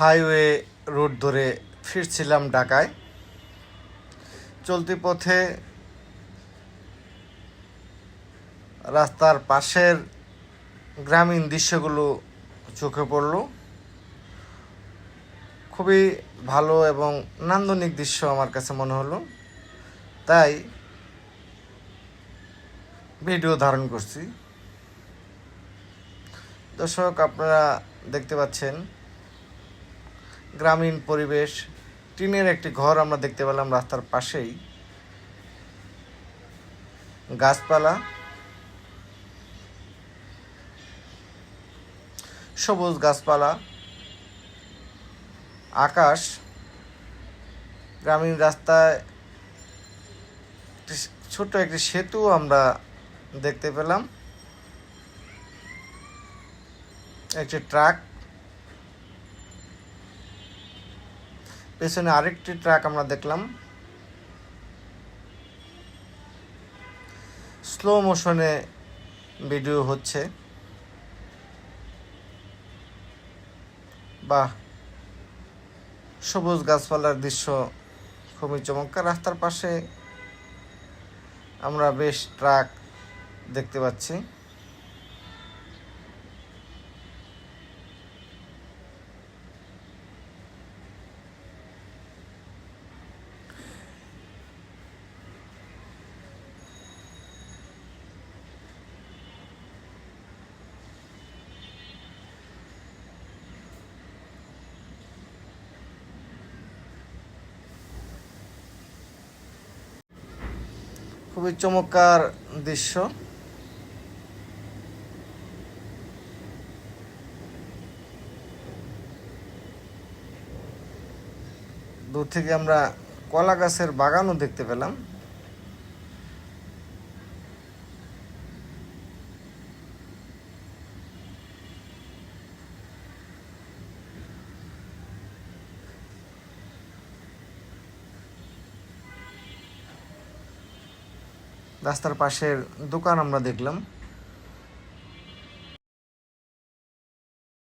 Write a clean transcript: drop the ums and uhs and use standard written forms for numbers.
Highway road ধরে ফিরছিলাম ঢাকায়। চলতি পথে রাস্তার পাশের গ্রামীণ দৃশ্যগুলো চোখে পড়ল। খুবই ভালো এবং নান্দনিক দৃশ্য আমার কাছে মনে হলো, তাই ভিডিও ধারণ করছি। দর্শক, আপনারা দেখতে পাচ্ছেন গ্রামীণ পরিবেশ, টিনের একটি ঘর আমরা দেখতে পেলাম রাস্তার পাশেই। গাছপালা, সবুজ গাছপালা, আকাশ, গ্রামীণ রাস্তায় ছোট একটি সেতু আমরা দেখতে পেলাম। একটি ট্রাক, পেছনে আরেকটি ট্রাক আমরা দেখলাম। স্লো মোশনে ভিডিও হচ্ছে। বাহ, সবুজ গাছপালার দৃশ্য খুবই চমৎকার। রাস্তার পাশে আমরা বেশ ট্রাক দেখতে পাচ্ছি। খুবই চমৎকার দৃশ্য। দূর থেকে আমরা কলা গাছের বাগানও দেখতে পেলাম। রাস্তার পাশের দোকান আমরা দেখলাম।